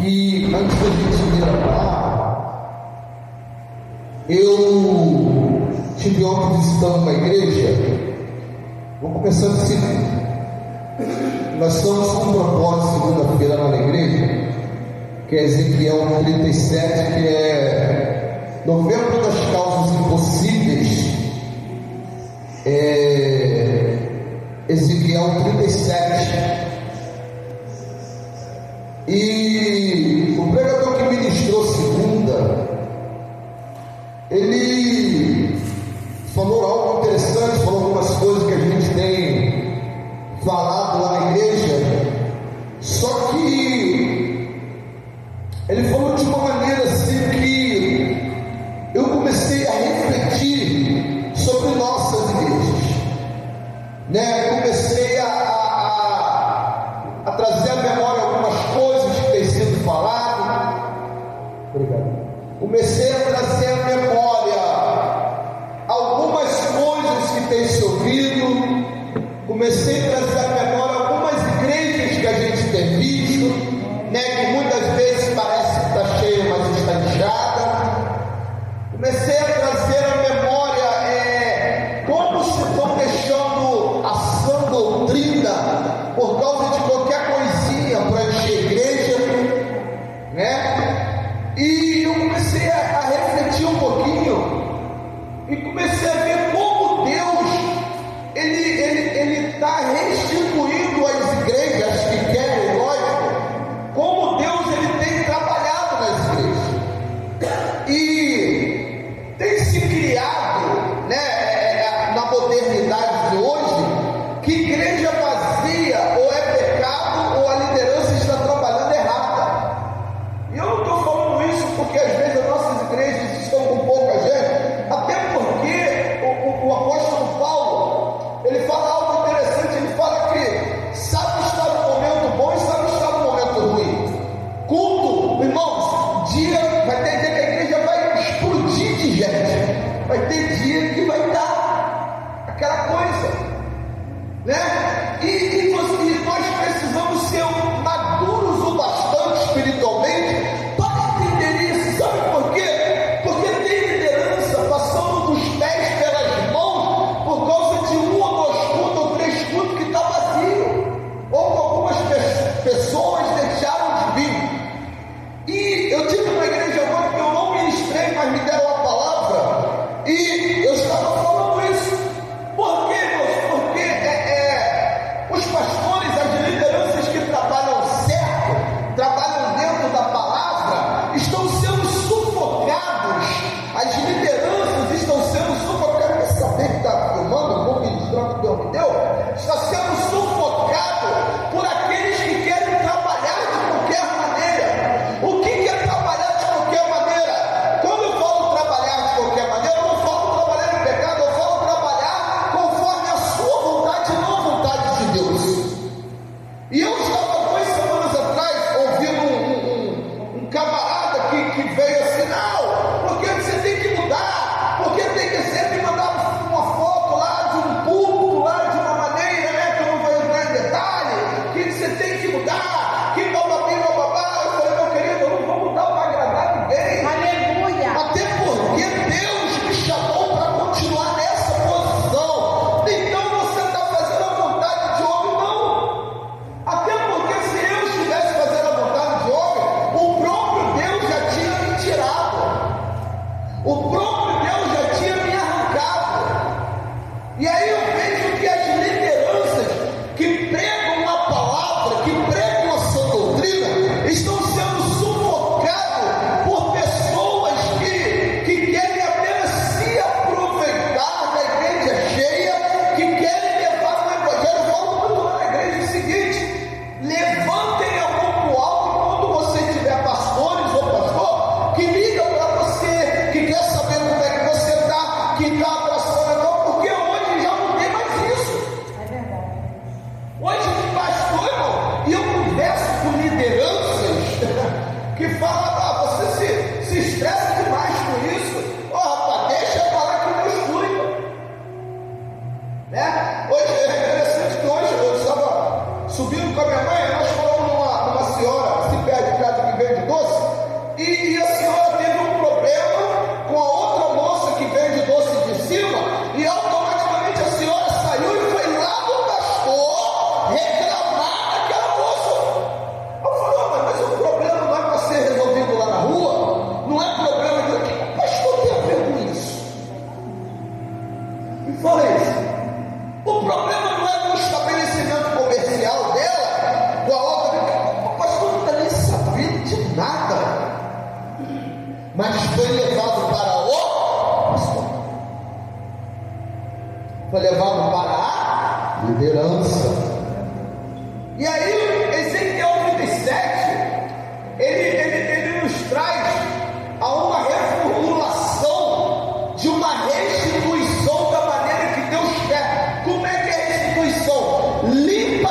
que antes da gente ir lá, eu estive ontem visitando uma igreja. Vamos começar assim. Nós estamos com um propósito segunda-feira lá na igreja, que é Ezequiel 37, que é novembro das causas impossíveis. Ezequiel 37. E o pregador que ministrou segunda, ele falou algo interessante, falou algumas coisas que a gente tem falado lá na igreja, só que ele falou de uma maneira assim que eu comecei a refletir sobre nossas igrejas, né? Comecei a trazer à memória algumas coisas que têm sido faladas. Obrigado. Comecei a trazer à memória algumas coisas que têm se ouvido. Comecei a trazer à memória algumas igrejas que a gente tem visto, né? Que muitas vezes parece que está cheia, mas está inchada. Comecei a trazer à memória como se estão deixando a sã doutrina por causa de qualquer coisinha para encher a igreja, né? E eu comecei a refletir um pouquinho e comecei a ver como Deus ele está restituindo as igrejas que querem, lógico, como Deus ele tem trabalhado nas igrejas e tem se criado, né, na modernidade de hoje, que igreja vazia ou é pecado ou a liderança está trabalhando errada. E eu não estou falando isso porque às vezes as nossas igrejas estão com pouca gente, até porque o apóstolo Paulo, ele fala algo interessante. Ele fala que sabe estar no momento bom e sabe estar no momento ruim. Culto, irmãos, dia vai ter dia que a igreja vai explodir de gente, vai ter dia que vai dar aquela coisa, né? E nós precisamos ser maduros o bastante espiritualmente para entender isso. Sabe por quê? Porque tem liderança passando dos pés pelas mãos por causa de um ou dois cultos ou três cultos que está vazio, ou algumas pessoas deixaram de vir. E eu tive uma igreja agora que eu não ministrei, mas me deram a palavra e eu estava falando isso. Por quê, irmãos? Porque os pastores, as lideranças que trabalham certo, trabalham dentro da palavra, estão sendo sufocados. As lideranças estão sendo sufocadas. Quer saber que está filmando? Vou ministrar o que Deus me deu. Está sendo sufocado por aqueles que querem trabalhar de qualquer maneira. O que é trabalhar de qualquer maneira? Quando eu falo trabalhar de qualquer maneira, eu não falo trabalhar em pecado, eu falo trabalhar conforme a sua vontade e não a vontade de Deus. E eu estava 2 semanas atrás ouvindo um camarada que veio assim: não, porque você tem que mudar, porque tem que sempre mandar uma foto lá de um púlpito, lá de uma maneira, né, que eu não vou entrar em detalhe, que você tem que mudar, que bababim, bababá. Eu falei: meu querido, eu não vou mudar para agradar ninguém. Aleluia. Até porque Deus me chamou para continuar nessa posição. Então você está fazendo a vontade de homem? Não. Até porque se eu estivesse fazendo a vontade de homem, o próprio Deus já tinha me tirado. O próprio Deus já tinha me arrancado. E aí eu vejo que as lideranças que pregam a palavra, que pregam a sua doutrina, estão sendo sufocados por pessoas que querem apenas se aproveitar da igreja cheia, que querem levar o evangelho. Eu falo muito lá na igreja o seguinte: levantem a mão para o alto quando você tiver pastores ou pastor que liga para você, que quer saber vende doce, e a senhora teve um problema com a outra moça que vende doce de cima, e automaticamente a senhora saiu e foi lá no pastor reclamar daquela moça. Eu falei, mas o problema não é para ser resolvido lá na rua, não é problema de... O que o pastor tem a ver com isso? E falei isso. O problema não é no estabelecimento comercial dela, com a outra. O pastor não está nem sabendo de nada. Mas foi levado para o pastor. Foi levado para a liderança. E aí, Ezequiel 37, ele nos traz a uma reformulação de uma restituição da maneira que Deus quer. Como é que é a restituição? Limpa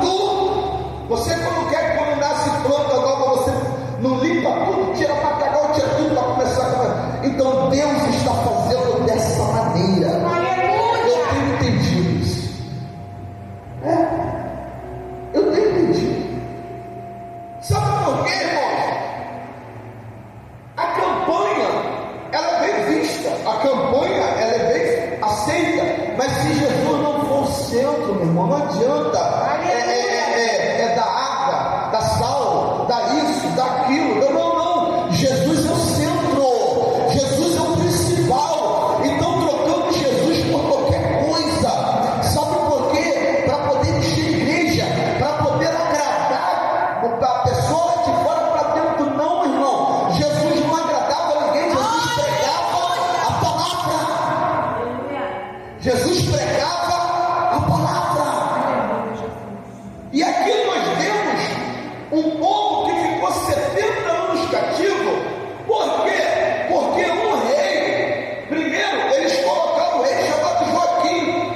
tudo. Você quando nasce planta nova, você não limpa tudo, tira matagal, tira tudo para começar a comer. Então Deus está fazendo dessa maneira. Eu tenho entendido isso. Eu tenho entendido. Sabe por quê, irmãos? A campanha, ela é bem vista, a campanha, ela é bem aceita, mas se Jesus não for o centro, meu irmão, não adianta. É da água, da sal, da isso, daquilo. Não. Jesus é o centro, Jesus é o principal. Então trocamos Jesus por qualquer coisa. Sabe por quê? Para poder encher a igreja, para poder agradar a pessoa de fora para dentro. Não, irmão. Jesus não agradava ninguém, Jesus pregava a palavra. Jesus pregava a palavra. E aqui nós vemos um povo que ficou 70 anos cativo. Por quê? Porque um rei, primeiro eles colocaram um rei chamado Joaquim,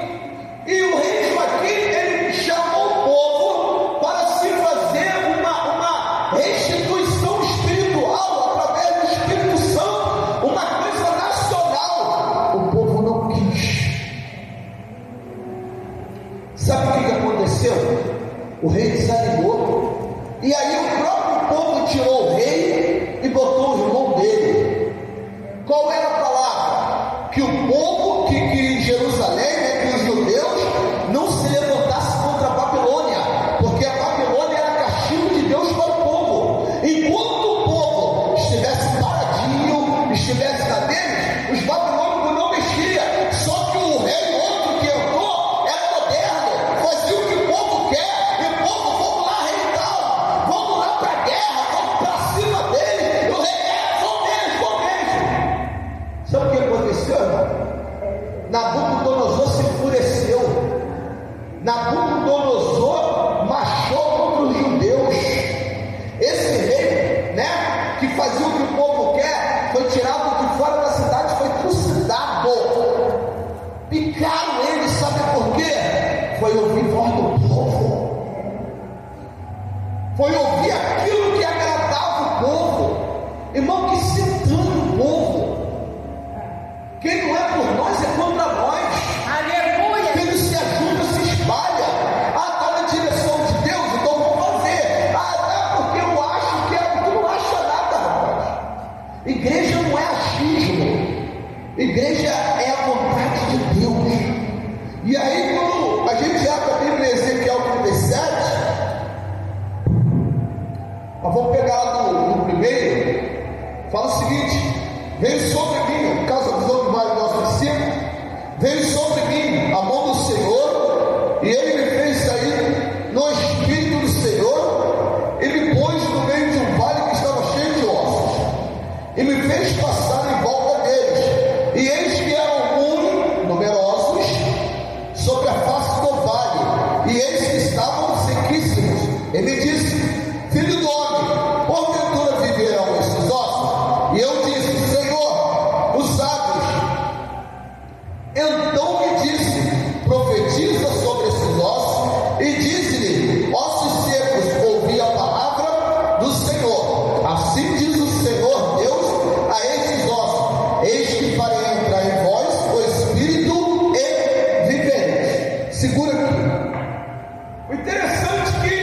e o rei Joaquim, ele chamou o povo para se fazer uma restituição espiritual através do Espírito Santo, uma coisa nacional. O povo não quis. Sabe o que aconteceu? O rei desanimou, e aí o próprio povo tirou o rei e botou o irmão dele. Qual era a palavra? Que o povo, que em Jerusalém, que os judeus não se levantassem contra a Babilônia, porque a Babilônia era castigo de Deus para o povo. Enquanto o povo estivesse paradinho, estivesse na deles, os babilônicos não mexiam. Só que o rei outro que entrou era moderno, fazia o que o povo quer. Vamos lá, rei tal, vamos lá para a guerra, vamos para cima dele. E o rei vão mesmo. Sabe o que aconteceu, irmão? Nabucodonosor se enfureceu. Nabucodonosor marchou contra os judeus. Esse rei, que fazia o que o povo quer, foi tirado de fora da cidade, foi trucidado. Picaram ele, sabe por quê? Foi ouvir voz do povo. Foi ouvir aquilo que agradava o povo. Irmão, que se dane o povo. Quem não é por nós é contra nós. Aleluia. Quem não se ajuda se espalha. Está na direção de Deus, então vou fazer. Tá porque eu acho que é. Tu não acha nada, rapaz. Igreja não é achismo. Igreja é a vontade de Deus. E aí, quando a gente abre a Bíblia em Ezequiel 37, nós vamos pegar lá no primeiro, fala o seguinte: veio sobre mim, por causa da visão do vale nosso de cima, veio sobre mim a mão do Senhor, e ele me fez sair no Espírito do Senhor, e me pôs no meio de um vale que estava cheio de ossos, e me fez passar em volta deles, e eis que eram muito numerosos sobre a face do vale, e eis que estavam sequíssimos. Ele disse: filho do homem, porventura viverão esses ossos? E eu disse: Senhor, os sabes. Então me disse: profetiza sobre esses ossos, e diz-lhe: ossos secos, ouvi a palavra do Senhor. Assim diz o Senhor Deus a esses ossos: eis que farei entrar em vós o Espírito e vivereis. Segura aqui. O interessante é que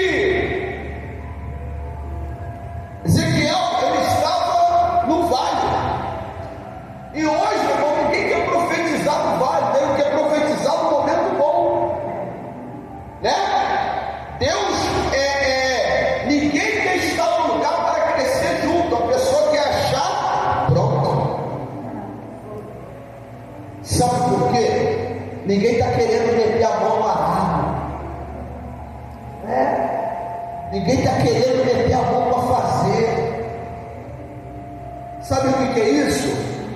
Ezequiel querendo meter a mão no arado. Ninguém está querendo meter a mão para fazer. Sabe o que é isso?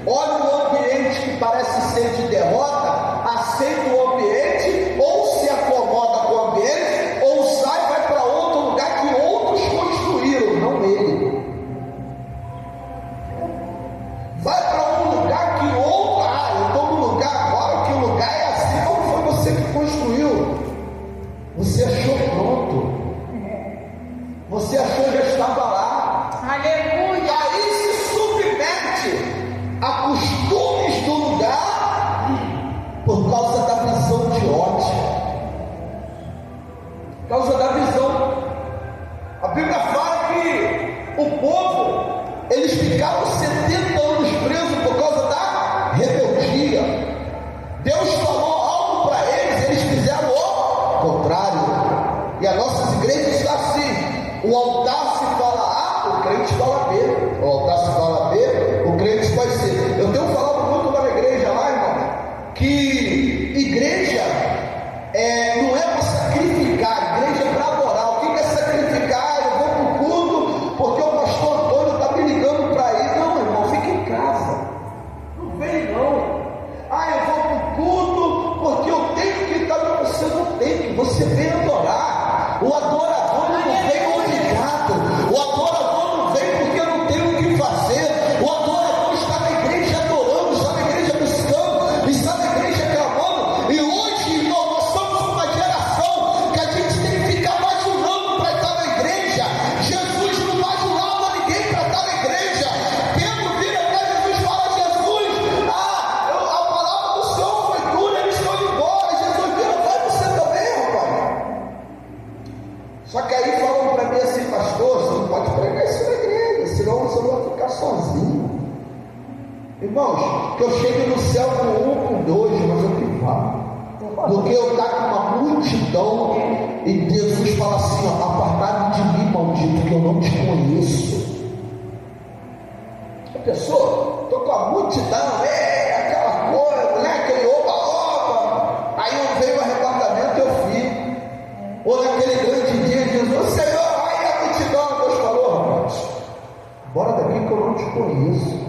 Olha o ambiente que parece ser de derrota, aceita o ambiente, ou se acomoda com o ambiente, ou sai e vai para outro lugar que outros construíram, não ele. Vai para um lugar que outro, eu estou no lugar agora, que o lugar é assim, não foi você que construiu. Você achou pronto. Você achou que já estava lá. Aleluia. Aí se submete a costumes do lugar por causa da visão de ótica. Por causa da visão. A Bíblia fala que o povo, eles ficaram 70 anos presos por causa da rebeldia. Deus falou algo para eles, eles fizeram o contrário. E as nossas igrejas estão assim. O altar se fala A, o crente fala B. O altar se fala B, o crente vai ser. Eu tenho falado muito lá na igreja lá, irmão, que igreja não é para sacrificar, igreja é para adorar. O que é sacrificar? Eu vou para o culto porque o pastor Antônio está me ligando para ir. Não, irmão, fica em casa. Não vem não. Eu vou para o culto porque eu tenho que estar. Você não tem que, você vem adorar. O adorador não vem obrigado. O adorador não vem porque não tem o que fazer. O adorador está na igreja adorando, está na igreja buscando, está na igreja clamando. E hoje, irmão, nós somos uma geração que a gente tem que ficar bajulando para estar na igreja. Jesus não bajulava ninguém para estar na igreja. Pedro vira para Jesus e fala: Jesus, a palavra do Senhor foi dura, eles estão indo embora. Jesus vira: vai você também, rapaz. Só que aí falam para mim assim: pastor, você não pode pregar isso na igreja, senão você vai ficar sozinho. Irmãos, que eu chegue no céu com um, com dois, mas eu que vá. Do que eu estar com uma multidão e Jesus fala assim: apartado de mim, maldito, que eu não te conheço. A pessoa, estou com a multidão, aquela coisa, né? Aquele oba-oba. Aí eu veio o arrebatamento e eu fui. Ou naquele grande dia, Jesus: Senhor, aí a multidão. Deus falou: rapaz, bora daqui que eu não te conheço.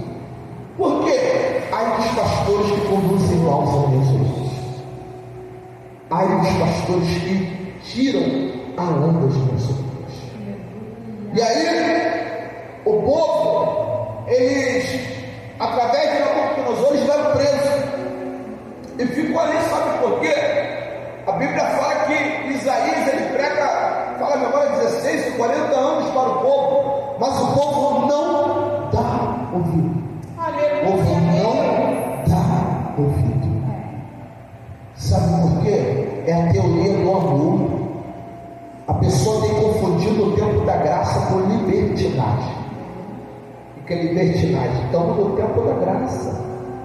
Por quê? Ai dos pastores que conduzem maus a Jesus. Ai dos pastores que tiram a onda de pessoas. E aí, o povo, eles, através de Nabucodonosor, eles eram presos. E ficou ali, sabe por quê? A Bíblia fala que Isaías, ele prega, fala memória 16, 40 anos para o povo, mas o povo não dá ouvido. O povo não dá ouvido. Sabe por quê? É a teoria do amor. A pessoa tem confundido o tempo da graça com libertinagem. O que é libertinagem? Estamos no tempo da graça.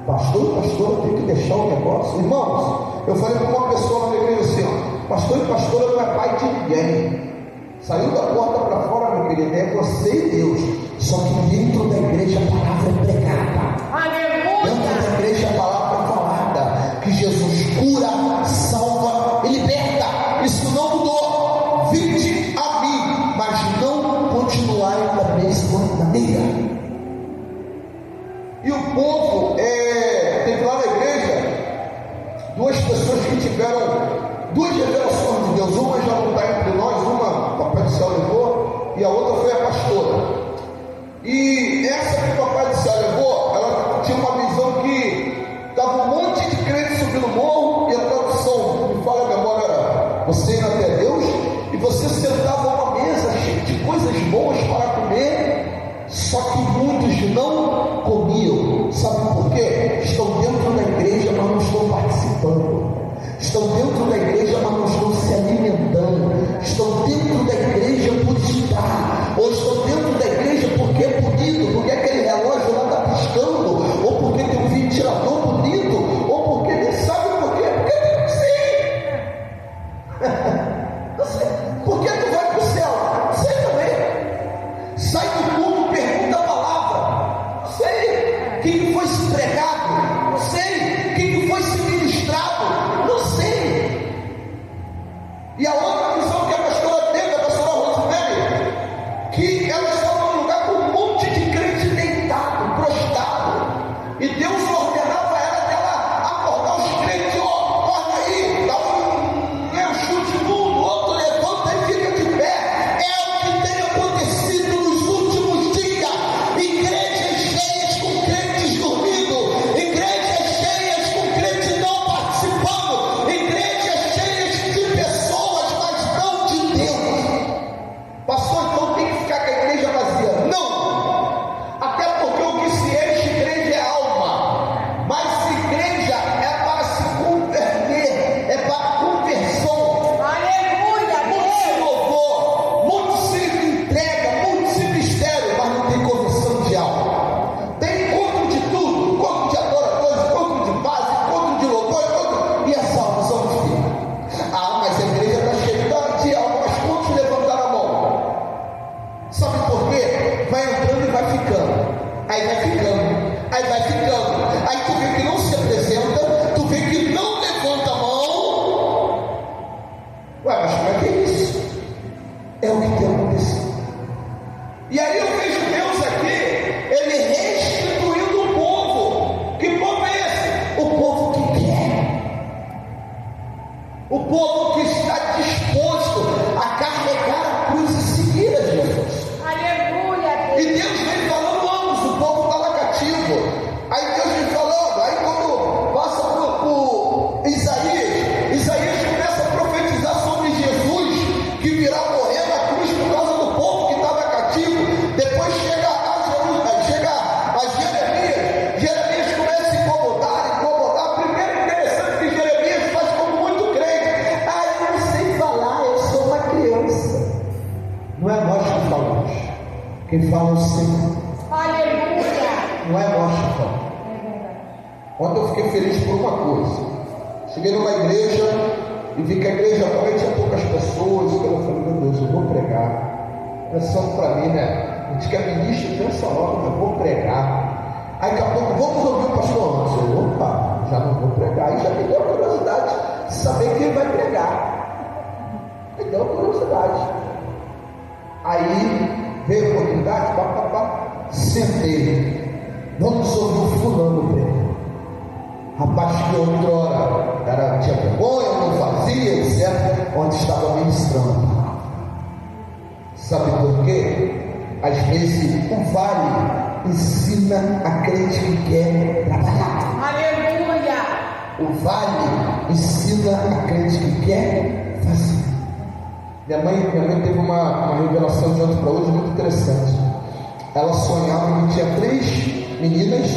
Pastor, tem que deixar o negócio. Irmãos, eu falei para uma pessoa na igreja assim: pastor e pastora não é pai de ninguém. Saiu da porta para fora, meu querido, é você e Deus. Só que dentro da igreja a palavra é pregada. Aleluia. Dentro da igreja a palavra é falada. Que Jesus cura, salva e liberta. Isso não mudou. Vinde a mim, mas não continuai da mesma maneira. E o povo, teve lá na igreja duas pessoas que tiveram duas revelações de Deus. Uma já não está entre nós, uma o Papai do Céu levou, e a outra foi a pastora. E essa que o Papai do Céu levou, ela tinha uma visão que estava um monte de crentes subindo o morro, e a tradução me fala a memória era: você ia até Deus, e você sentava a uma mesa cheia de coisas boas para comer, só que muitos não comiam. Sabe por quê? Estão dentro da igreja, mas não estão participando. Estão dentro da igreja, mas não estão se alimentando. Estão dentro da igreja por estar, ou estão dentro da igreja porque é bonito, porque aquele relógio lá está piscando, ou porque tem um ventilador bonito, ou porque nem sabe por quê, porque tem que ser. Não sei. Por que tu vai para o céu? Não sei também. Sai do culto, pergunta a palavra. Não sei. O que foi se pregado? Não sei. O que foi se ministrado? Não sei. Aí vai ficando, aí vai ficando. Aí tu vê que não se apresenta, tu vê que não levanta a mão. Ué, mas como é que é isso? É o que tem acontecido. E aí eu vejo Deus aqui, Ele restituindo o povo. Que povo é esse? O povo que quer. O povo que está disposto a carregar a cruz e seguir a Jesus. Aleluia. E Deus vem falando antes, o povo estava cativo. Aí Deus vem falando, aí quando passa por Isaías começa a profetizar sobre Jesus, que virá morrer na cruz por causa do povo que estava cativo. Depois chega a Jeremias começa a incomodar. Primeiro interessante que Jeremias faz como muito crente. Eu não sei falar, eu sou uma criança. Não é nós que falamos, quem fala é o Senhor. Aleluia. Não é nós que falamos. Ontem eu fiquei feliz por uma coisa. Cheguei numa igreja e vi que a igreja também tinha poucas pessoas. E eu falei, meu Deus, eu vou pregar. Pensando para mim, né? A gente quer ministro nessa hora, mas eu vou pregar. Aí daqui a pouco, vamos ouvir o pastor antes. Eu, opa, já não vou pregar. E já me deu a curiosidade de saber quem vai pregar. Me deu a curiosidade. Aí veio a oportunidade, sentei. Vamos ouvir o fulano pregar. Rapaz que outrora tinha vergonha, não fazia, etc. Onde estava ministrando. Sabe por quê? Às vezes o vale ensina a crente que quer trabalhar. Aleluia. O vale ensina a crente que quer fazer. Minha mãe teve uma revelação de ontem para hoje muito interessante. Ela sonhava que tinha 3 meninas,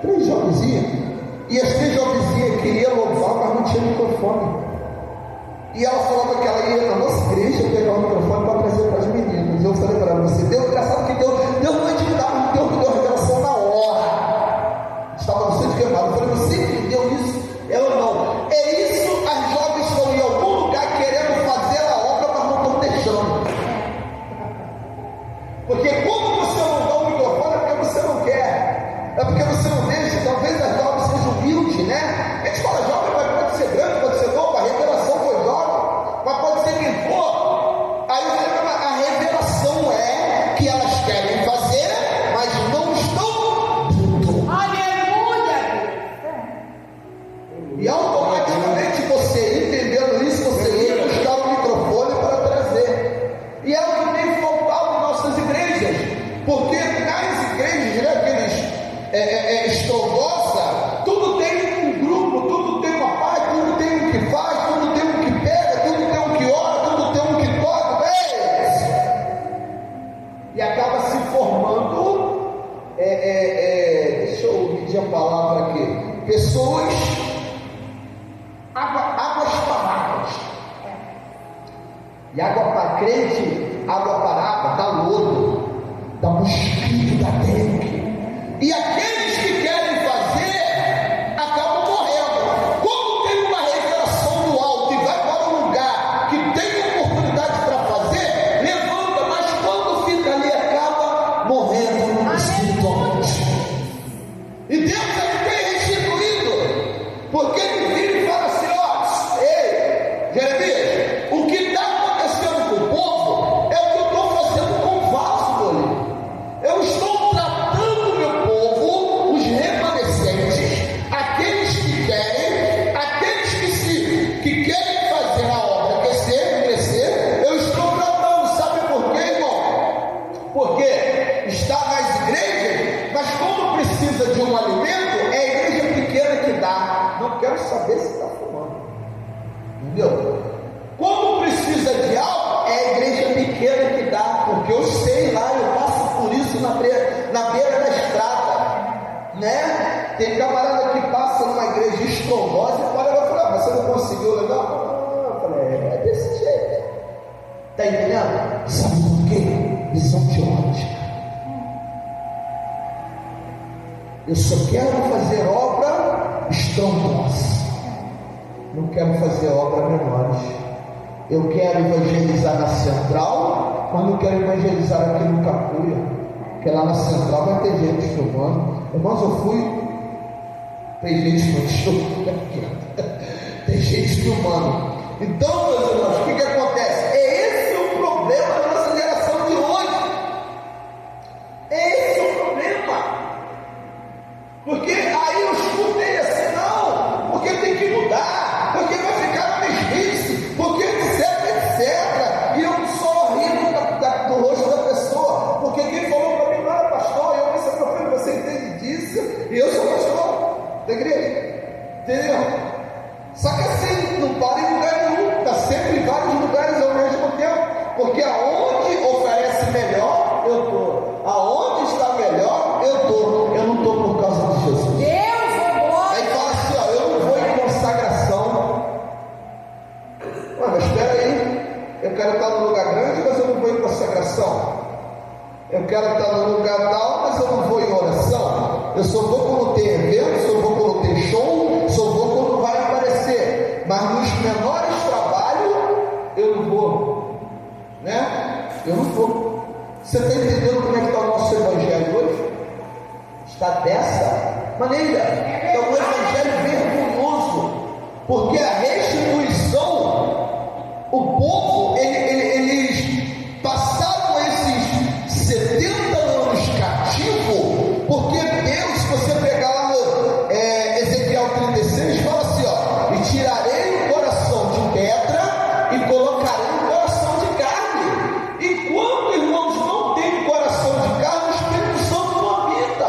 3 jovenzinhas. E as 3 jovenzinhas queriam louvar, mas não tinha microfone. E ela falava que ela ia na nossa igreja pegar o microfone para trazer para as meninas. Eu falei para ela, você deu, engraçado que Deus não intimidava, Deus me deu a revelação na hora. Estava no centro queimado. Eu falei, você que deu isso? Ela não. É isso, as jovens estão em algum lugar querendo fazer a obra, mas não estão deixando. Porque quando você não dá o microfone, é porque você não quer. É porque você não deixa. Talvez as jovens sejam humildes, né? A gente fala jovem, mas pode ser grande, pode ser novo. A revelação foi jovem, mas pode ser quem for. Aí a revelação é que elas querem fazer, mas não estão dentro. Aleluia. E automaticamente você entendendo isso, você ia buscar o microfone para trazer. E é o que tem faltado em nossas igrejas, porque nas igrejas, né, aqueles estrondosa, tudo tem um grupo, tudo tem uma parte, tudo tem um que faz, tudo tem um que pega, tudo tem um que ora, tudo tem um que toca, e acaba se formando, deixa eu medir a palavra aqui, pessoas águas paradas. E água para crente, água parada, dá lodo, dá mosquito, dá dengue. E aqueles que querem fazer acabam morrendo. Quando tem uma revelação do alto e vai para um lugar que tem oportunidade para fazer, levanta, mas quando fica ali acaba morrendo espiritualmente. E Deus é que tem restituído, porque ele vira e fala assim: ó, ei, Jeremias, o que está acontecendo com o povo é o que eu estou fazendo com o vaso, meu amigo. Eu estou tratando meu povo, os remanescentes, aqueles que querem, que querem fazer a obra crescer, eu estou tratando. Sabe por quê, irmão? Porque está nas igrejas, mas quando precisa de um alimento, é a igreja pequena que dá. Não quero saber se está fumando, entendeu? Quando precisa de algo, é a igreja pequena que dá, porque eu sei lá, eu passo por isso na beira da estrada, né? Tem camarada que passa numa igreja estrondosa e fala, eu falei, você não conseguiu legal? Não, eu falei, é desse jeito. Está entendendo? Sabe por quê? Visão teológica. Eu só quero fazer obra estrondosa, não quero fazer obra menores. Eu quero evangelizar na central, mas não quero evangelizar aqui no Capuia. porque lá na central vai ter gente filmando. Irmãos, eu fui, tem gente muito filmando, tem gente filmando. Então, meus irmãos, o que acontece? Esse é o problema da nossa geração de hoje. Esse é o problema. Porque aí eu escutei assim, não, porque tem que mudar, porque vai ficar na mesmice, porque etc, etc. E eu só rindo do rosto da pessoa, porque quem falou para mim não era pastor, eu disse, meu filho, você entende disso? E eu sou pastor da igreja, entendeu? Só que assim, não para em lugar nenhum, está sempre em vários lugares ao mesmo tempo, porque aonde oferece melhor, eu estou, aonde está melhor, eu estou, eu não estou por causa de Jesus. Deus é bom. Aí fala assim, ó, eu não vou em consagração. Ué, mas espera aí, eu quero estar no lugar grande, mas eu não vou em consagração. Eu quero estar no lugar tal, mas eu não vou em oração. Eu só vou quando tem evento, só vou quando tem show, só vou quando vai aparecer. Mas nos menores trabalhos, eu não vou. Né? Eu não vou. Você está entendendo como é que está o nosso evangelho hoje? Está dessa maneira. É um evangelho vergonhoso. Porque a restituição, o povo, eles passaram esses 70 anos cativo, porque Deus, se você pegar lá no Ezequiel 36, fala assim, ó, e tirarei o coração de pedra e colocarei o coração de carne. Enquanto, irmãos, não tem coração de carne, o Espírito Santo não habita.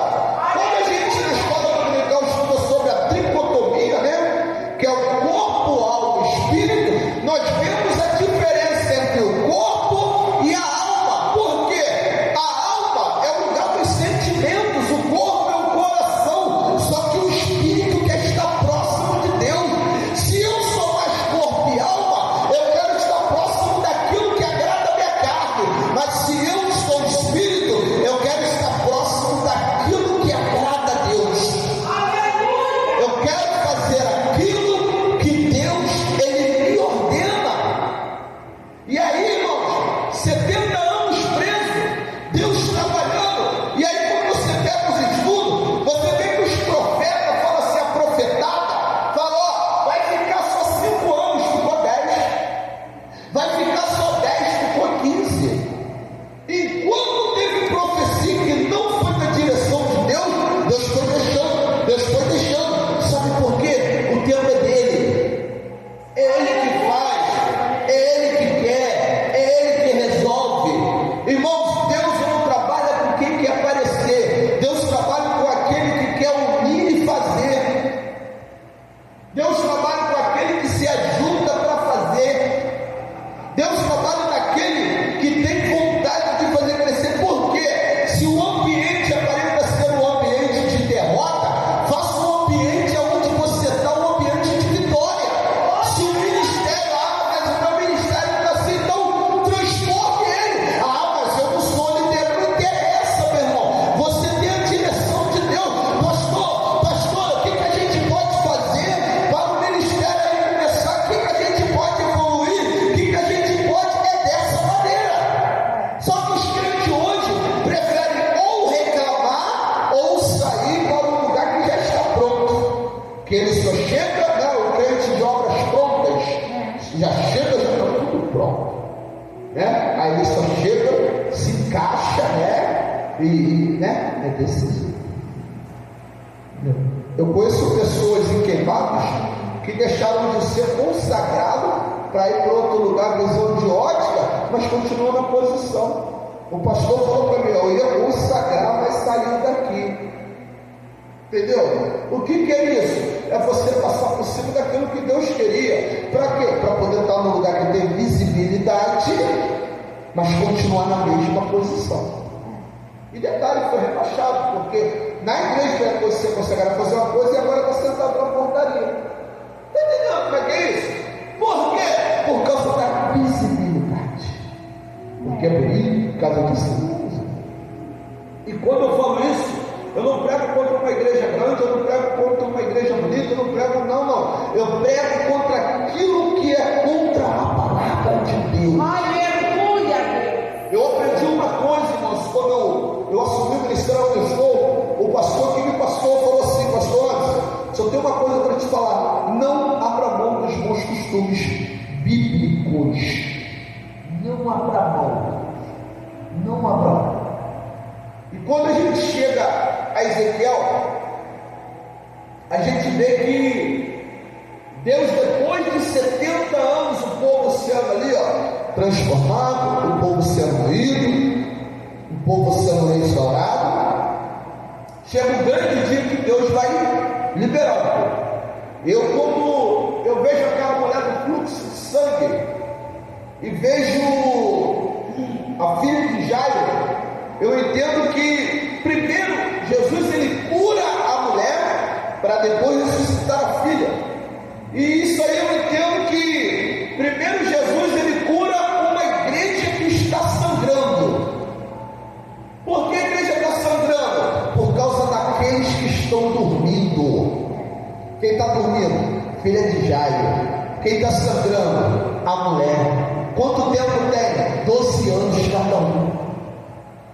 Quando a gente na escola dominical estuda sobre a tricotomia, né, que é o corpo, alma e espírito, nós vemos a diferença entre o corpo e a alma. Por quê? A alma é o lugar dos sentimentos, o corpo é o coração, só que o espírito quer estar próximo de Deus. Se eu sou mais corpo e alma, eu quero estar próximo daquilo que agrada a minha carne, mas se eu estou no espírito, eu quero estar próximo daquilo que agrada a Deus. Eu quero fazer aquilo que Deus, Ele me ordena. E aí, irmãos, 70 anos preso, Deus trabalhando. E aí, quando você pega os estudos, você vê que os profetas falam assim, a profetada fala, ó, vai ficar só 5 anos, ficou 10. Vai ficar só 10, ficou 15. Enquanto teve profecia que não foi na direção de Deus, Deus foi deixando, Deus foi deixando. Sabe por quê? O tempo é dele. É ele que faz, é ele que quer, é ele que resolve. Irmãos, Deus não trabalha com quem quer aparecer, Deus trabalha com aquele que quer unir e fazer. Deus trabalha com aquele que se ajuda para fazer. Deus trabalha naquele que tem vontade de fazer crescer. Por quê? Se o ambiente aparenta ser um ambiente de derrota, faça um ambiente onde você está, um ambiente de vitória. Se o ministério, mas o meu ministério está assim, então transforme ele. Mas eu não sou liderança, não interessa, meu irmão. Você tem a direção de Deus. Pastor, o que a gente pode fazer para o ministério aí começar? O que a gente pode evoluir? O que a gente pode? É dessa maneira. Só que os crentes hoje preferem ou reclamar ou sair para um lugar que já está pronto. Que ele só chega, né, o crente de obras prontas, já chega, já está tudo pronto. Né? Aí ele só chega, se encaixa, né? Né? É desse jeito. Eu conheço pessoas em Queimados que deixaram de ser consagrados para ir para outro lugar, visão de ótica, mas continuam na posição. O pastor falou para mim, eu ia consagrar, mas saiu daqui. Entendeu? O que é isso? É você passar por cima daquilo que Deus queria. Para quê? Para poder estar num lugar que tem visibilidade, mas continuar na mesma posição. E detalhe, foi rebaixado, porque na igreja você consagrado fazer uma coisa e agora está sentado na portaria. Está entendendo como é que é isso? Por quê? Por causa da visibilidade. Porque é bonito, por causa de silêncio. E quando eu falo isso, eu não prego contra uma igreja grande, eu não prego contra uma igreja bonita, eu não prego, não. Eu prego contra aquilo que é contra a palavra de Deus. Aleluia. Eu aprendi uma coisa, irmãos, quando eu assumi não abra mão, não abra mão. E quando a gente chega a Ezequiel, a gente vê que Deus, depois de 70 anos, o povo sendo ali, transformado, o povo sendo moído, o povo sendo restaurado, chega o grande dia que Deus vai liberar o povo. Quando eu vejo aquela mulher do fluxo de sangue e vejo a filha de Jairo, eu entendo que primeiro Jesus ele cura a mulher para depois ressuscitar a filha. E isso aí eu entendo que primeiro Jesus ele cura uma igreja que está sangrando. Por que a igreja está sangrando? Por causa daqueles que estão dormindo. Quem está dormindo? Filha de Jairo. Quem está sangrando? A mulher. Quanto tempo tem? 12 anos cada um.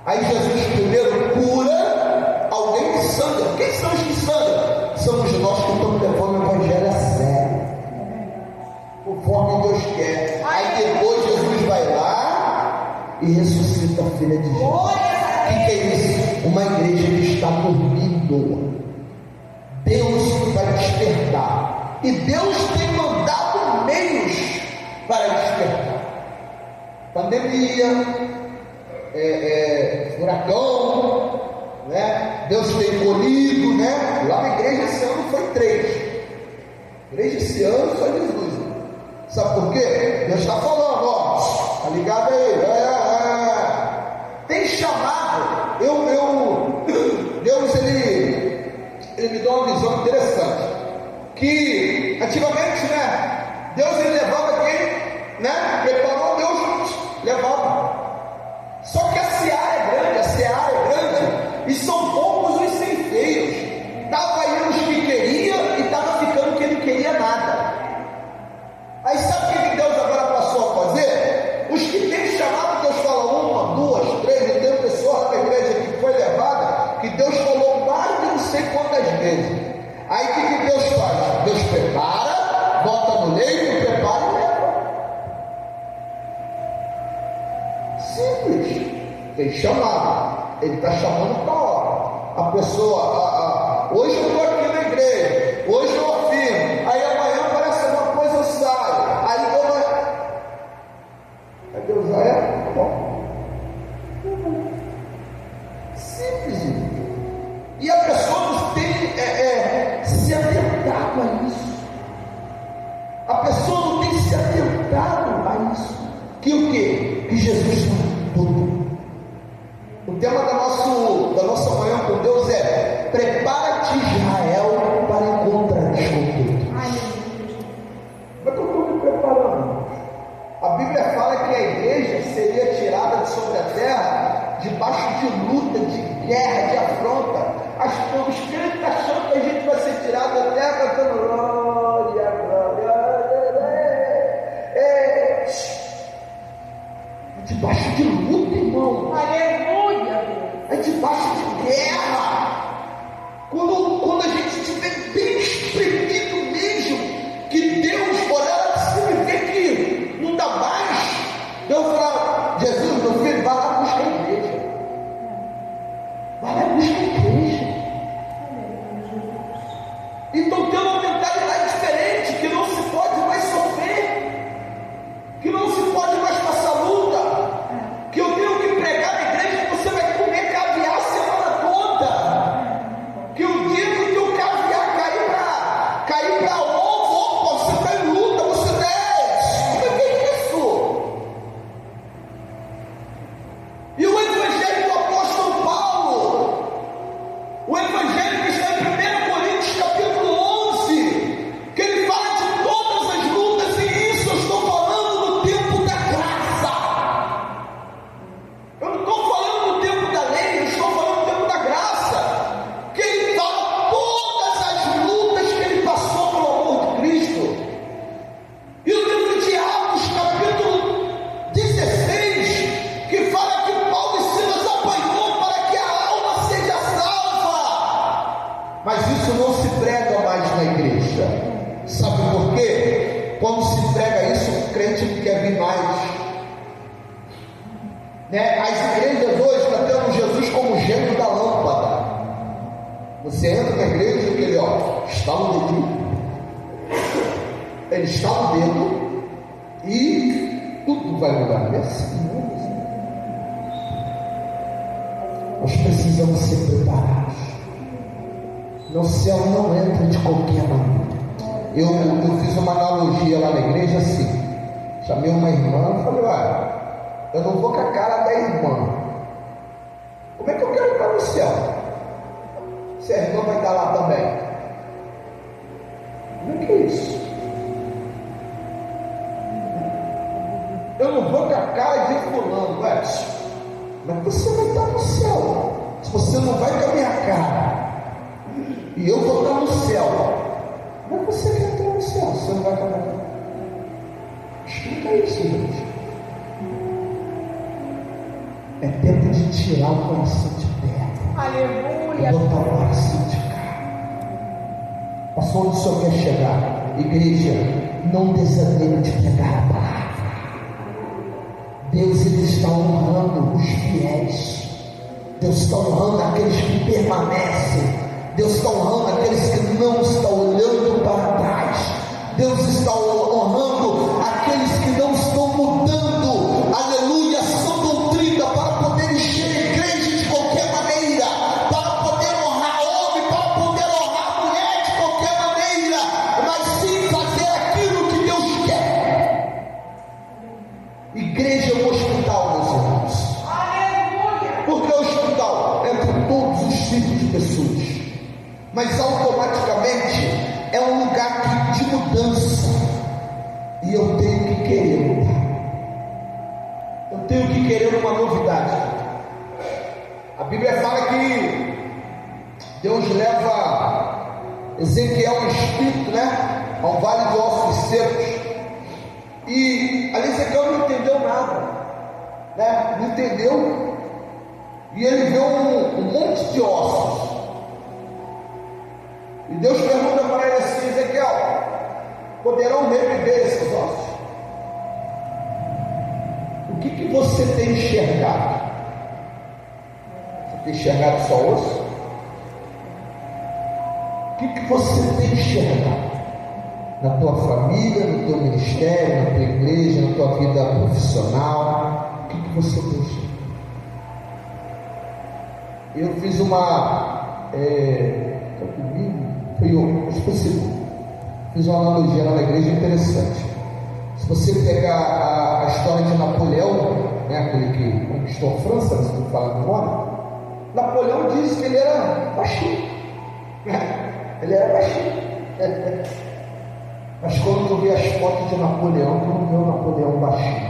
Aí Jesus primeiro cura alguém que sangra. Quem são os que sangram? Somos nós que estamos levando o evangelho a sério, conforme Deus quer. Aí depois Jesus vai lá e ressuscita a filha de Jairo. O que é isso? Uma igreja que está dormindo. Deus vai despertar, e Deus tem mandado meios para despertar. Pandemia, furacão, né? Deus tem colhido, né? Lá na igreja esse ano foi 3. Igreja esse ano só Jesus. Sabe por quê? Deus está falando, tá ligado aí? Tem chamado. Deus ele me dá uma visão interessante. Que antigamente, né? Deus ele levava quem, né? Preparou, Deus levava. Só que a seara é grande, e são poucos os sem feios. Estava indo os que queria e estava ficando quem não queria nada. Aí sabe o que Deus agora passou a fazer? Os que tem chamado, Deus fala 1, 2, 3, eu tenho pessoas na igreja que foi levada, que Deus falou mais de não sei quantas vezes. Aí o que Deus faz? Deus prepara, bota no leito, prepara e leva. Simples. Tem chamado, ele está chamando para a hora. A pessoa, hoje eu estou aqui na igreja, hoje eu afirmo, aí amanhã aparece uma coisa, eu saio, aí Deus já é bom. Simples. E a pessoa não tem se atentado a isso. A pessoa não tem se atentado a isso. Que o quê? Que Jesus não tudo. O tema da nossa manhã com Deus é: prepara-te, Israel, para encontrares com Deus. Como é que eu estou me preparando? A Bíblia fala que a igreja seria tirada de sobre a terra debaixo de luta, de guerra, de afronta. Os crentes estão achando que a gente vai ser tirado da terra cantando glória, glória. É debaixo de luta, irmão. Aleluia. É debaixo de guerra. Quando a gente estiver bem espremido mesmo, que Deus olhar assim e ver que não dá mais, Deus fala: Jesus, meu filho, vai lá buscar a igreja. Vai lá buscar a igreja. Então tem uma mentalidade diferente, que não se pode mais sofrer, que não se pode mais passar luta, que eu tenho que pregar na igreja que você vai comer caviar a semana toda, que o dia que o caviar cair para ovo, você está em luta, você desce. Como é que é isso? E o evangelho do apóstolo Paulo, o evangelho que está em 1 Coríntios capítulo 11, que ele fala de todas as lutas, e isso eu estou falando no tempo da graça. Eu não estou falando no tempo da lei, eu estou falando no tempo da graça. Que ele fala todas as lutas que ele passou pelo amor de Cristo. E o livro de Atos, capítulo 16, que fala que Paulo e Silas apanhou para que a alma seja salva. Mas isso não se prega mais na igreja. Sabe por quê? Quando se prega isso, o crente não quer vir mais. né? As igrejas hoje estão tendo Jesus como gênio da lâmpada. Você entra na igreja e ele, está no dedinho, ele está no dedo e tudo vai mudar. É assim, não é? Nós precisamos ser preparados. No céu não entra de qualquer maneira. Eu fiz uma analogia lá na igreja assim. Chamei uma irmã e falei: olha, eu não vou com a cara da irmã. Como é que eu quero estar no céu? Se a irmã vai estar lá também. Como é que é isso? Eu não vou com a cara de fulano, mas você vai estar no céu. Se você não vai com a minha cara e eu vou estar no céu, mas você quer entrar no céu, você não vai com a minha cara. Explica isso, gente. É tempo de tirar o coração de pedra. Aleluia. E botar o coração de carne. Pastor, onde o senhor quer chegar? Igreja, não desanime de pregar a palavra. Deus, ele está honrando os fiéis. Deus está honrando aqueles que permanecem. Deus está honrando aqueles que não estão olhando para trás. Deus está honrando aqueles que não estão mudando, aleluia, sã doutrina, para poder encher a igreja de qualquer maneira, para poder honrar homem, para poder honrar mulher de qualquer maneira, mas sim fazer aquilo que Deus quer. Igreja é um hospital, meus irmãos. Aleluia. Porque o hospital é para todos os tipos de pessoas, mas automaticamente é um lugar de mudança, e eu tenho que querer mudar. Eu tenho que querer uma novidade. A Bíblia fala que Deus leva Ezequiel no espírito, né, ao vale de ossos secos, e ali Ezequiel não entendeu nada, né, não entendeu, e ele vê um monte de ossos. E Deus pergunta para ele assim: Ezequiel, poderão reviver esses ossos? O que você tem enxergado? Você tem enxergado só osso? O que você tem enxergado? Na tua família, no teu ministério, na tua igreja, na tua vida profissional? O que você tem enxergado? Eu fiz fiz uma analogia lá na igreja interessante. Se você pegar a história de Napoleão, né, aquele que conquistou a França, se não fala do nome, Napoleão disse que ele era baixinho. Ele era baixinho. Mas quando tu vê as fotos de Napoleão, tu não vê o Napoleão baixinho.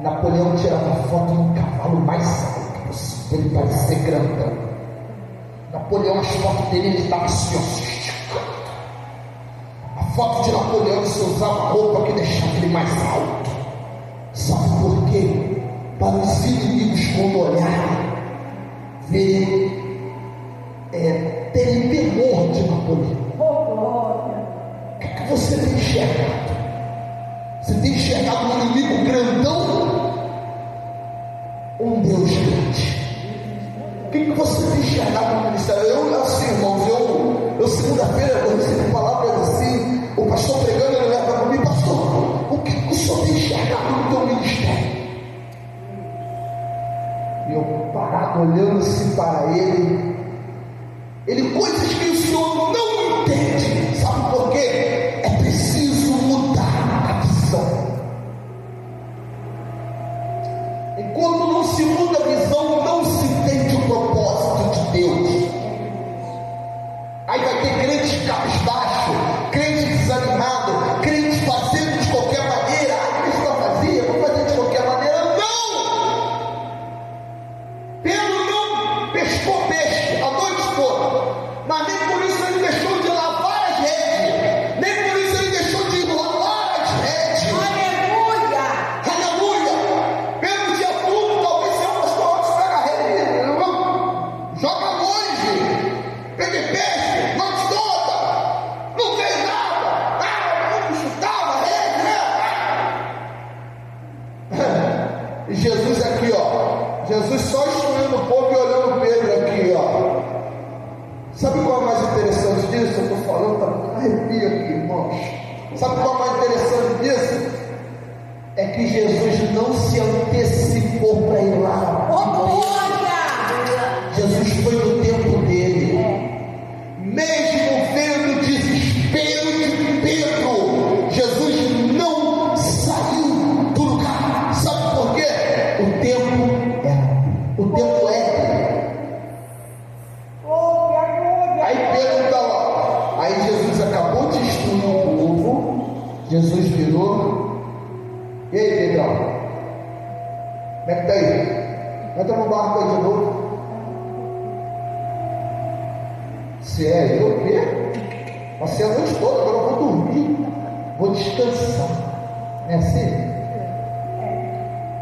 Napoleão tirava foto no cavalo mais alto possível, ele parecia grandão. Napoleão, as fotos dele, ele estava assim, esticando. A foto de Napoleão, ele usava roupa que deixava ele mais alto. Sabe por quê? Para os inimigos, quando olharem, verem, terem temor de Napoleão. O que você tem enxergado? Você tem enxergado um inimigo grandão? Um Deus grande? O que você tem enxergado no ministério? Eu, assim, irmãos, eu segunda-feira, eu recebo palavras assim, o pastor pregando, ele leva para mim: pastor, o que o senhor tem enxergado no teu ministério? E eu parado, olhando assim para ele, coisas que o senhor não entende. Sabe por quê? É preciso mudar a visão. Enquanto não se muda a visão, não se entende o propósito de Deus. Aí vai ter crente cabisbaixo, crente desanimado, crente fazendo de qualquer maneira. Crente está vazia, vou fazer de qualquer maneira. Não! Pedro não pescou peixe a noite toda, mas nem por isso ele deixou de lavar as redes, nem por isso ele deixou de enrolar as redes. Aleluia. Aleluia! Pelo dia tudo, talvez seja uma pastor, pega a rede, joga longe, pegue peixe, noite toda, não fez nada, não chutava a rede, né? E Jesus aqui, falando, tá arrepio aqui, irmãos. Sabe qual é o mais interessante disso? É que Jesus não se antecipou para ir lá. Jesus foi no tempo dele. Mesmo vendo o desespero de Pedro, Jesus não saiu do lugar. Sabe por quê? O tempo é. Aí Pedro está lá. Aí Jesus acabou de instruir o povo. Jesus virou. E aí, Pedrão? Como é que tá aí? Entra no barco aí de novo. Se é eu, o quê? Passei a noite toda, agora eu vou dormir. Vou descansar. Não é assim?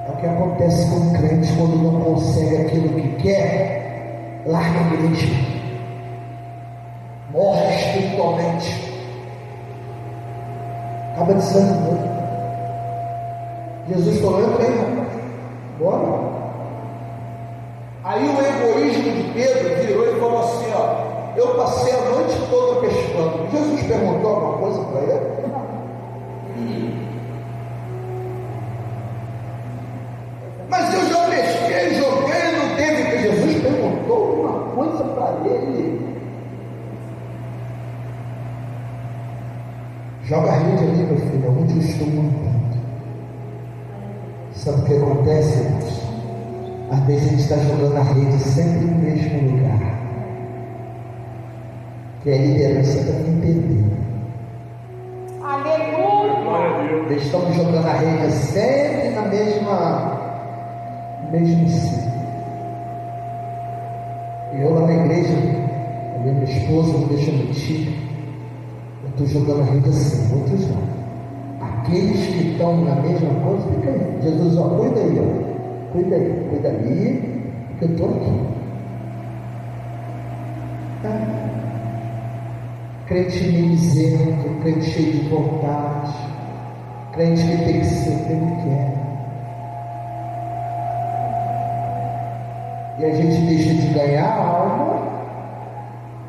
É o que acontece com o crente quando não consegue aquilo que quer. Larga a igreja. Morre espiritualmente. Acaba desanimando. Jesus falou, entra aí, rapaz. Bora. Aí o egoísmo de Pedro virou e falou assim, ó. Eu passei a noite toda pescando. Jesus perguntou alguma coisa para ele? Mas eu já pesquei, joguei, não teve. Jesus perguntou uma coisa para ele. Joga a rede ali, meu filho, onde eu estou mandando. Sabe o que acontece, irmãos? Às vezes a gente está jogando a rede sempre no mesmo lugar. Que a liderança está entendendo. Aleluia! Eles estão jogando a rede sempre na mesmo ciclo. E eu lá na igreja, a minha esposa não deixa mentir. Eu estou jogando a rede assim, outros não. Aqueles que estão na mesma coisa, fica aí. Jesus, ó, cuida aí, ó. Cuida aí, cuida ali, porque eu estou aqui. Crente mimizento, crente cheio de vontade, crente que tem que ser o que ele quer. E a gente deixa de ganhar alma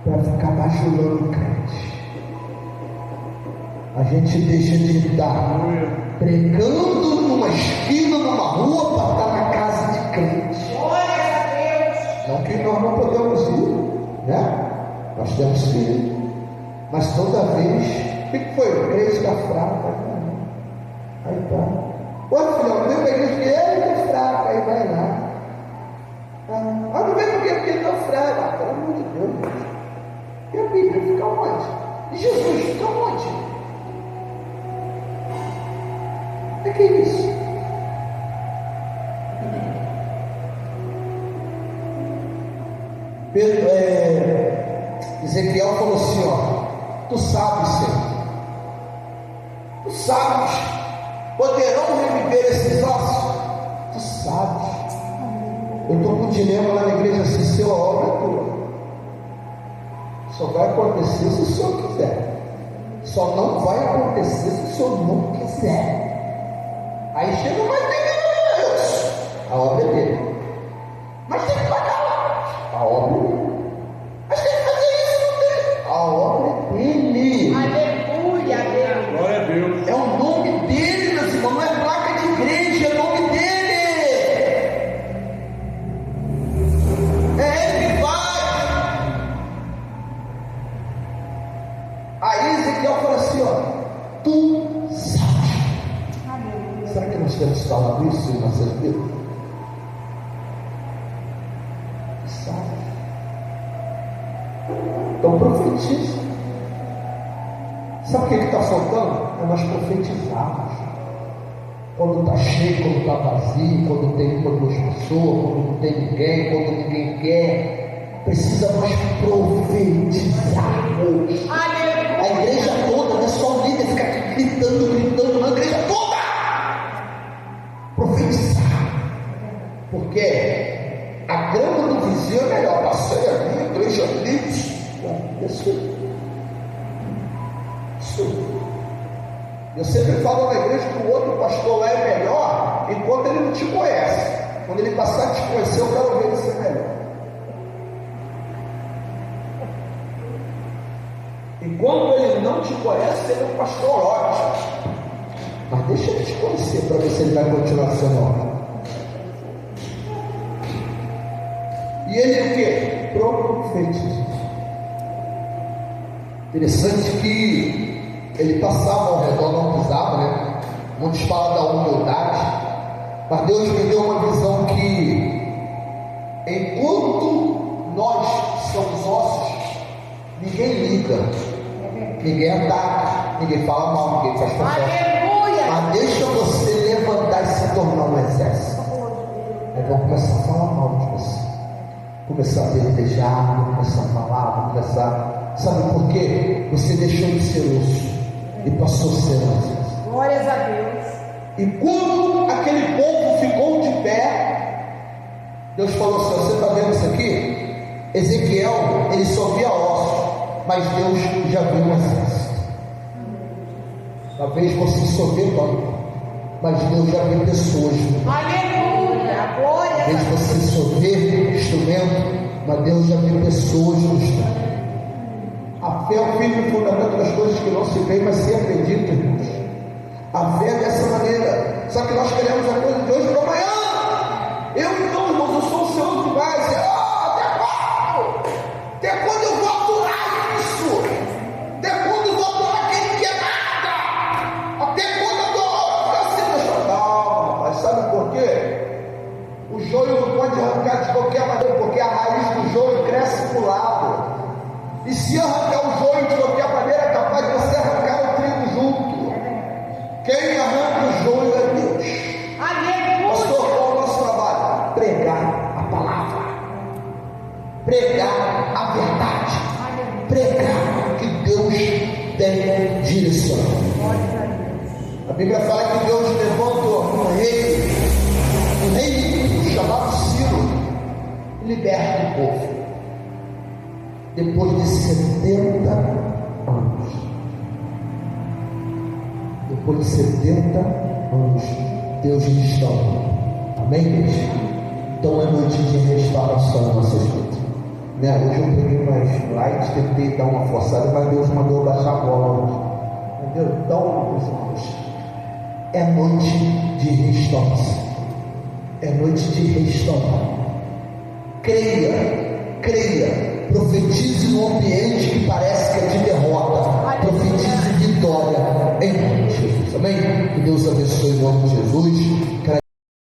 para ficar bajulando o crente. A gente deixa de estar pregando numa esquina, numa rua, para estar na casa de crente. Glória a Deus! Não que nós não podemos ir, né? Nós temos que ir. Mas toda vez, o que foi? O crente está fraco. Aí tá. Ô filhão, vem para a igreja que ele está fraco, aí vai lá. Ah, não vem por quê? Porque ele está fraco. Ah, pelo amor de Deus. E a Bíblia fica onde? E Jesus fica onde? O que é isso? Ezequiel falou assim, ó. Tu sabes, Senhor. Tu sabes. Poderão reviver esses ossos? Tu sabes. Eu estou com um dilema lá na igreja assim, seu, a obra é tua. Só vai acontecer se o Senhor quiser. Só não vai acontecer se o Senhor não quiser. Aí chega, mas tem que Deus. A obra é dele. Mas tem que pagar lá. A obra é dele. Mas tem que fazer isso, não tem. A obra é dele. Aleluia, Deus! Glória a Deus. É o nome dele, meus irmãos. Não é placa de igreja, é o nome dele. É ele que vai. Aí Ezequiel fala assim, ó. Tu sabes. Será que nós temos falado isso em nossas vidas? Sabe? Então profetiza. Sabe o que está faltando? É nós profetizarmos. Quando está cheio, quando está vazio, quando tem uma, duas pessoas, quando não tem ninguém, quando ninguém quer. Precisa nós profetizarmos. A igreja toda, não é só o líder ficar aqui gritando, não, a igreja toda. Profetizar. Porque a grama do vizinho é melhor. Passei ali, a igreja ali. Isso. Eu sempre falo na igreja que o outro pastor lá é melhor enquanto ele não te conhece. Quando ele passar a te conhecer, eu quero ver ele ser melhor. E quando ele não te conhece, ele é um pastor ótimo. Mas deixa ele te conhecer para ver se ele vai continuar sendo ótimo. E ele o quê? Profetiza. Interessante que ele passava ao redor, não pisava, né? Muitos falam da humildade, mas Deus me deu uma visão que enquanto nós somos ossos, ninguém liga, ninguém ataca, ninguém fala mal, ninguém faz fofoca. Mas deixa você levantar e se tornar um exército. Aí vão começar a falar mal de você, começar a desejar, vão começar a falar, vão começar. Sabe por quê? Você deixou de ser osso e passou a ser exército. Glórias a Deus. E quando aquele povo ficou de pé, Deus falou assim: você está vendo isso aqui? Ezequiel, ele só via ossos, mas Deus já viu um exército. Talvez você só vê banco, mas Deus já viu pessoas. Aleluia, glória. Talvez você só vê instrumento, mas Deus já viu pessoas no instrumento. A fé é o firme fundamento das coisas que não se veem, mas se acredita, irmãos. A fé é dessa maneira. Só que nós queremos a coisa de hoje para amanhã. Eu então, irmãos, eu sou o Senhor de base. Até quando? Até quando eu vou aturar isso? Até quando eu vou aturar quem não quer nada? Até quando eu vou ficar assim? Calma, mas sabe por quê? O joio não pode arrancar de qualquer maneira, porque a raiz do joio cresce para o lado. E se arrancar o joio de qualquer maneira, é capaz de você arrancar o trigo junto. Quem arranca o joio é Deus. Pastor, qual é o nosso trabalho? Pregar a palavra, pregar a verdade, pregar que Deus tem direção. A Bíblia fala que Deus levantou um rei chamado Ciro, e liberta o povo. Depois de 70 anos. Depois de 70 anos, Deus restaurou. Amém, gente? Então é noite de restauração nas nossas vidas. Né? Hoje eu peguei mais light, tentei dar uma forçada, mas Deus mandou baixar a bola hoje. Entendeu? Então, meus irmãos, é noite de restauração. É noite de restaurar. Creia. Profetize no ambiente que parece que é de derrota. Profetize vitória em nome de Jesus. Amém? Que Deus abençoe em nome de Jesus.